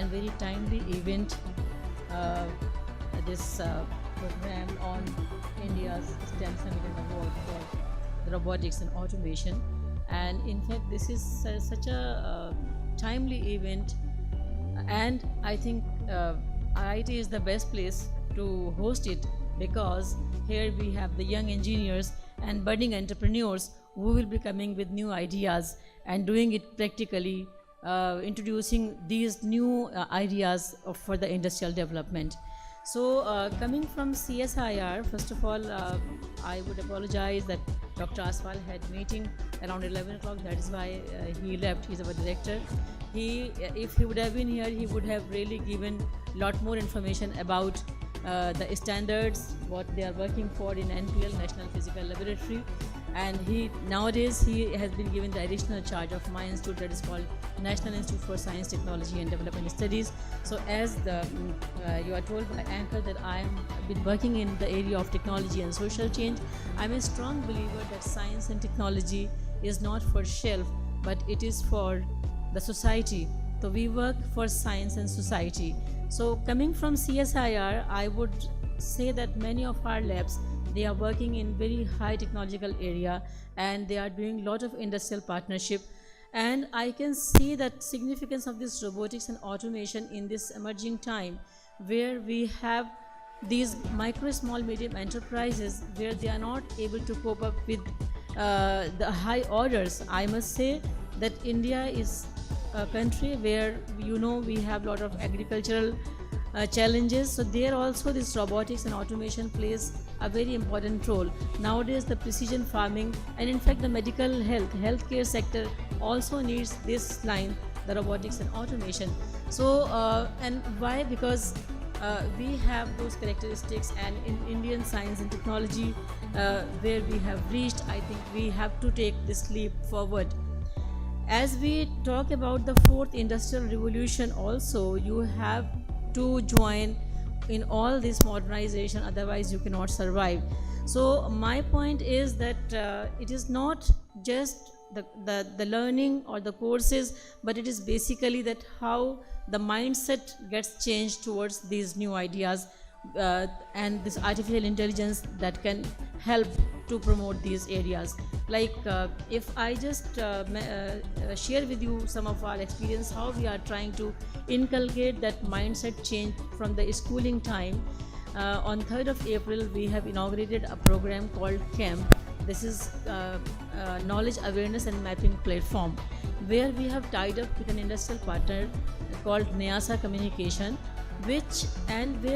and very timely event, uh, this program on India's STEM Summit and Award for the robotics and automation. And in fact, this is such a timely event, and I think IIT is the best place to host it, because here we have the young engineers and budding entrepreneurs who will be coming with new ideas and doing it practically, introducing these new ideas for the industrial development. So, coming from CSIR, first of all, I would apologize that Dr. Aswal had meeting around 11 o'clock. That is why he left. He's our director. If he would have been here, he would have really given a lot more information about the standards, what they are working for in NPL, National Physical Laboratory. And nowadays he has been given the additional charge of my institute, that is called National Institute for Science, Technology and Development Studies. So as you are told by Anchor that I have been working in the area of technology and social change, I'm a strong believer that science and technology is not for shelf, but it is for the society. So we work for science and society. So coming from CSIR, I would say that many of our labs, they are working in very high technological area, and they are doing a lot of industrial partnership. And I can see that significance of this robotics and automation in this emerging time, where we have these micro, small, medium enterprises where they are not able to cope up with the high orders. I must say that India is a country where we have a lot of agricultural challenges. So there also this robotics and automation plays a very important role. Nowadays the precision farming and in fact the medical healthcare sector also needs this line, the robotics and automation. So and why? Because we have those characteristics, and in Indian science and technology where we have reached, I think we have to take this leap forward. As we talk about the fourth industrial revolution also, you have to join in all this modernization, otherwise you cannot survive. So my point is that it is not just the learning or the courses, but it is basically that how the mindset gets changed towards these new ideas, and this artificial intelligence that can help to promote these areas. Like if I just share with you some of our experience, how we are trying to inculcate that mindset change from the schooling time. On 3rd of April, we have inaugurated a program called CAMP. This is Knowledge Awareness and Mapping Platform, where we have tied up with an industrial partner called NEASA Communication, where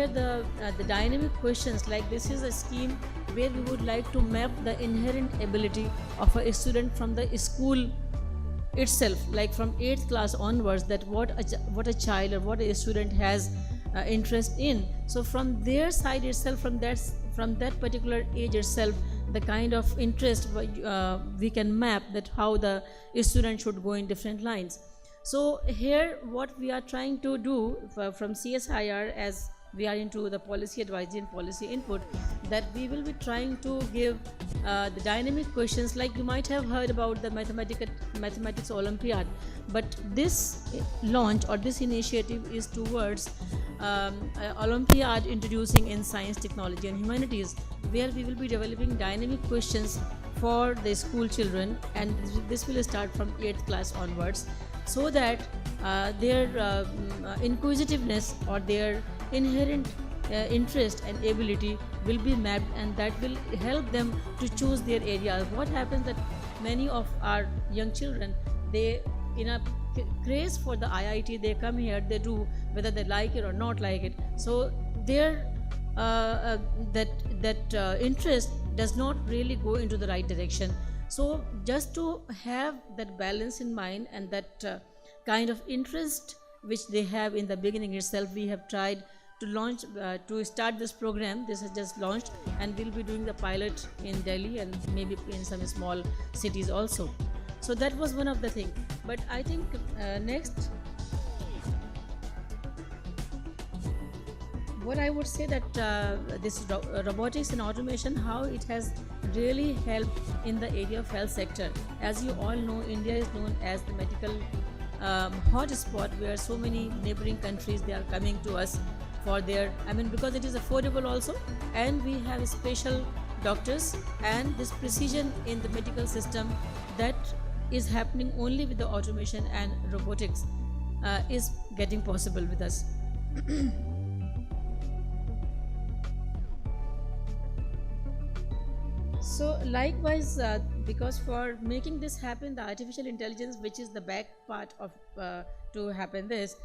the dynamic questions, like this is a scheme where we would like to map the inherent ability of a student from the school itself, like from 8th class onwards, that what a child or what a student has interest in. So from their side itself, from that particular age itself, the kind of interest we can map, that how the student should go in different lines. So here what we are trying to do from CSIR, as we are into the policy advisory and policy input, that we will be trying to give the dynamic questions. Like you might have heard about the mathematics Olympiad, but this launch or this initiative is towards Olympiad introducing in science, technology and humanities, where we will be developing dynamic questions for the school children, and this will start from 8th class onwards, so that their inquisitiveness or their inherent interest and ability will be mapped, and that will help them to choose their area. What happens that many of our young children, they in a craze for the IIT, they come here, they do, whether they like it or not like it. So their interest does not really go into the right direction. So just to have that balance in mind, and that kind of interest which they have in the beginning itself, we have tried to launch, to start this program. This has just launched, and we'll be doing the pilot in Delhi and maybe in some small cities also. So that was one of the things. But I think next, what I would say that this robotics and automation, how it has really helped in the area of health sector. As you all know, India is known as the medical hot spot where so many neighboring countries they are coming to us for their, I mean, because it is affordable also, and we have special doctors and this precision in the medical system that is happening only with the automation and robotics is getting possible with us. So likewise, because for making this happen, the artificial intelligence, which is the back part of to happen this,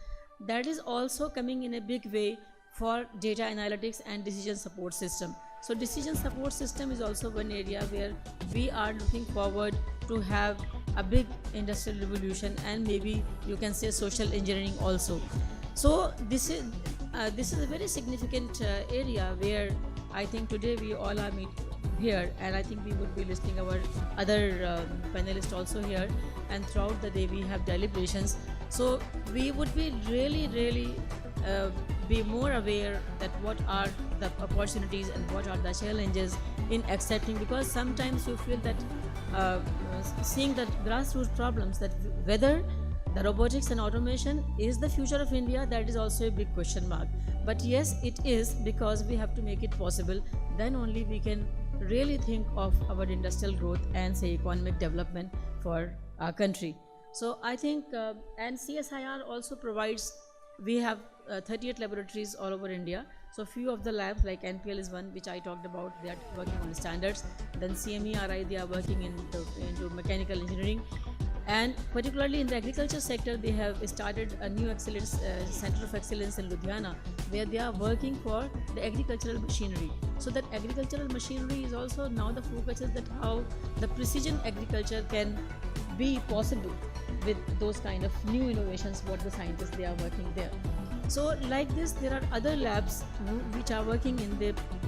that is also coming in a big way for data analytics and decision support system. So decision support system is also one area where we are looking forward to have a big industrial revolution, and maybe you can say social engineering also. So this is a very significant area where I think today we all are meet here, and I think we would be listening our other panelists also here, and throughout the day we have deliberations. So we would be really be more aware that what are the opportunities and what are the challenges in accepting, because sometimes you feel that seeing that grassroots problems, that whether the robotics and automation is the future of India, that is also a big question mark. But yes, it is, because we have to make it possible. Then only we can really think of our industrial growth and say economic development for our country. So I think, and CSIR also provides, we have 38 laboratories all over India. So few of the labs like NPL is one which I talked about, they are working on standards. Then CMERI, they are working into mechanical engineering. And particularly in the agriculture sector, they have started a new excellence center of excellence in Ludhiana, where they are working for the agricultural machinery. So that agricultural machinery is also now the focus is that how the precision agriculture can be possible with those kind of new innovations what the scientists they are working there. So like this, there are other labs which are working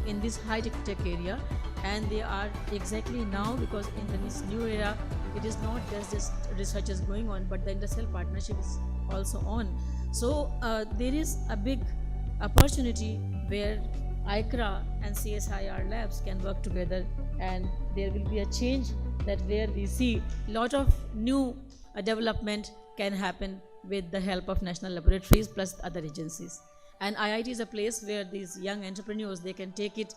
in this high tech area, and they are exactly now, because in this new era it is not just research is going on, but the industrial partnership is also on. So there is a big opportunity where ICRA and CSIR labs can work together, and there will be a change that where we see lot of new development can happen with the help of national laboratories plus other agencies. And IIT is a place where these young entrepreneurs they can take it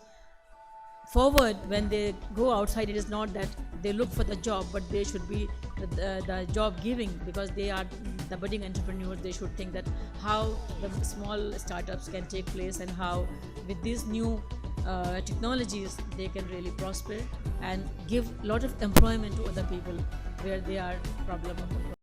forward. When they go outside, it is not that they look for the job, but they should be the job giving, because they are the budding entrepreneurs. They should think that how the small startups can take place, and how with these new technologies they can really prosper and give lot of employment to other people where they are problem of